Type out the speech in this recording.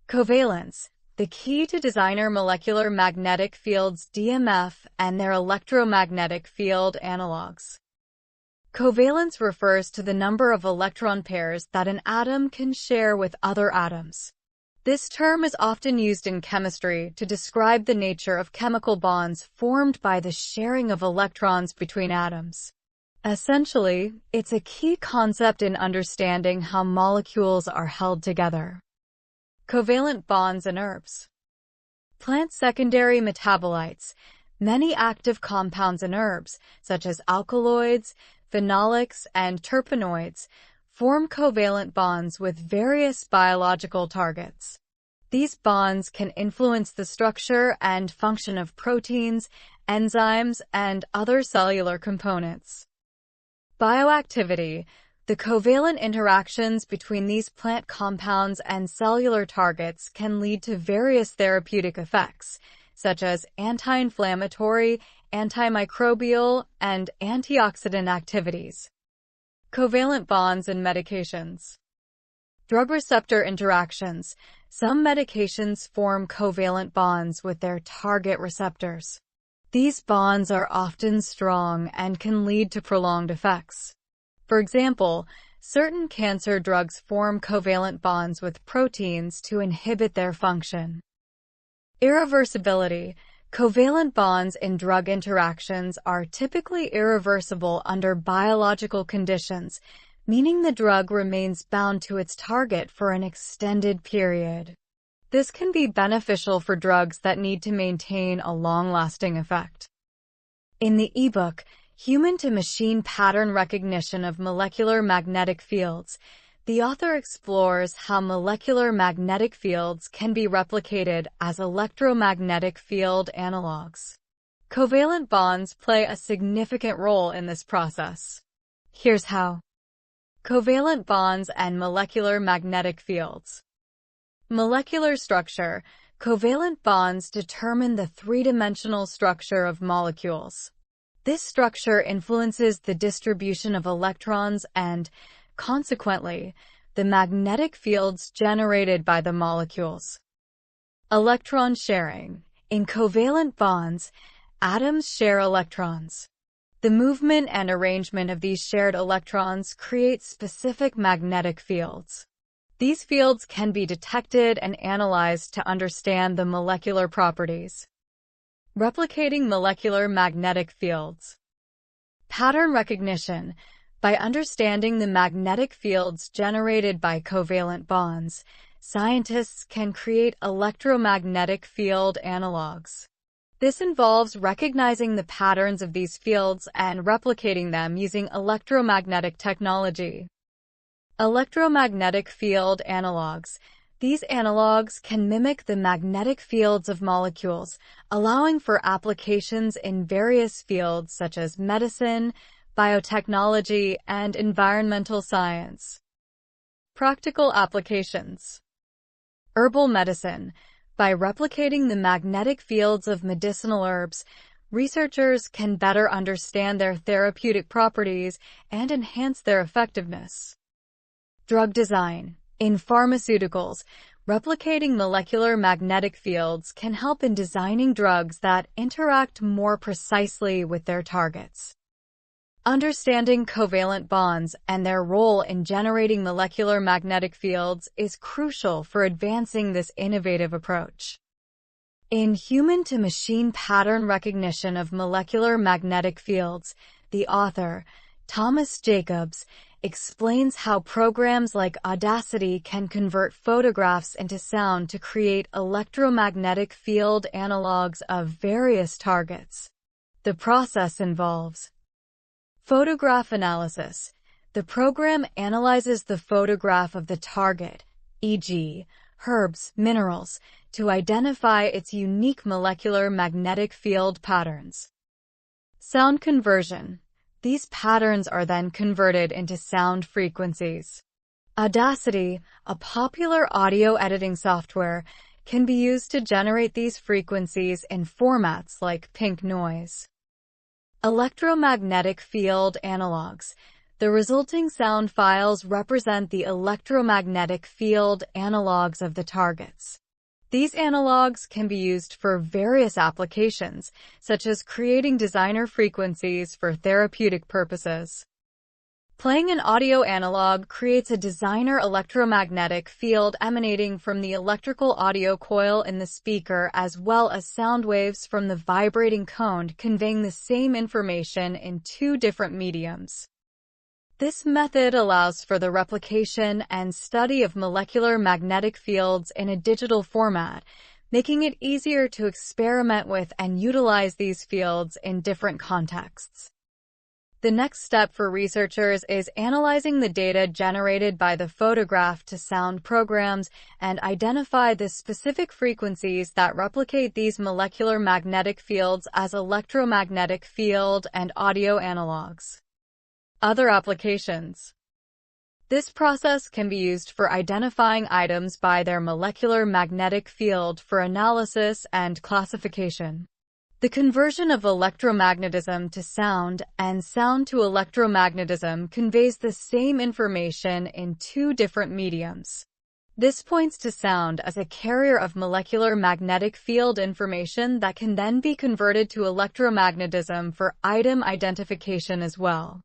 Covalence, the key to designer molecular magnetic fields DMF and their electromagnetic field analogs. Covalence refers to the number of electron pairs that an atom can share with other atoms. This term is often used in chemistry to describe the nature of chemical bonds formed by the sharing of electrons between atoms. Essentially, it's a key concept in understanding how molecules are held together. Covalent bonds and herbs. Plant secondary metabolites. Many active compounds in herbs, such as alkaloids, phenolics, and terpenoids, form covalent bonds with various biological targets. These bonds can influence the structure and function of proteins, enzymes, and other cellular components. Bioactivity. The covalent interactions between these plant compounds and cellular targets can lead to various therapeutic effects, such as anti-inflammatory, antimicrobial, and antioxidant activities. Covalent bonds and medications. Drug receptor interactions. Some medications form covalent bonds with their target receptors. These bonds are often strong and can lead to prolonged effects. For example, certain cancer drugs form covalent bonds with proteins to inhibit their function. Irreversibility. Covalent bonds in drug interactions are typically irreversible under biological conditions, meaning the drug remains bound to its target for an extended period. This can be beneficial for drugs that need to maintain a long-lasting effect. In the ebook, Human-to-Machine Pattern Recognition of Molecular Magnetic Fields, the author explores how molecular magnetic fields can be replicated as electromagnetic field analogs. Covalent bonds play a significant role in this process. Here's how. Covalent bonds and molecular magnetic fields. Molecular structure. Covalent bonds determine the three-dimensional structure of molecules. This structure influences the distribution of electrons and, consequently, the magnetic fields generated by the molecules. Electron sharing. In covalent bonds, atoms share electrons. The movement and arrangement of these shared electrons create specific magnetic fields. These fields can be detected and analyzed to understand the molecular properties. Replicating molecular magnetic fields. Pattern recognition. By understanding the magnetic fields generated by covalent bonds, scientists can create electromagnetic field analogs. This involves recognizing the patterns of these fields and replicating them using electromagnetic technology. Electromagnetic field analogs. These analogs can mimic the magnetic fields of molecules, allowing for applications in various fields such as medicine, biotechnology, and environmental science. Practical applications. Herbal medicine. By replicating the magnetic fields of medicinal herbs, researchers can better understand their therapeutic properties and enhance their effectiveness. Drug design. In pharmaceuticals, replicating molecular magnetic fields can help in designing drugs that interact more precisely with their targets. Understanding covalent bonds and their role in generating molecular magnetic fields is crucial for advancing this innovative approach. In Human-to-Machine Pattern Recognition of Molecular Magnetic Fields, the author, Thomas Jacobs, explains how programs like Audacity can convert photographs into sound to create electromagnetic field analogs of various targets. The process involves photograph analysis. The program analyzes the photograph of the target, e.g., herbs, minerals, to identify its unique molecular magnetic field patterns. Sound conversion. These patterns are then converted into sound frequencies. Audacity, a popular audio editing software, can be used to generate these frequencies in formats like pink noise. Electromagnetic field analogs. The resulting sound files represent the electromagnetic field analogs of the targets. These analogs can be used for various applications, such as creating designer frequencies for therapeutic purposes. Playing an audio analog creates a designer electromagnetic field emanating from the electrical audio coil in the speaker, as well as sound waves from the vibrating cone conveying the same information in two different mediums. This method allows for the replication and study of molecular magnetic fields in a digital format, making it easier to experiment with and utilize these fields in different contexts. The next step for researchers is analyzing the data generated by the photograph-to-sound programs and identify the specific frequencies that replicate these molecular magnetic fields as electromagnetic field and audio analogs. Other applications. This process can be used for identifying items by their molecular magnetic field for analysis and classification. The conversion of electromagnetism to sound and sound to electromagnetism conveys the same information in two different mediums. This points to sound as a carrier of molecular magnetic field information that can then be converted to electromagnetism for item identification as well.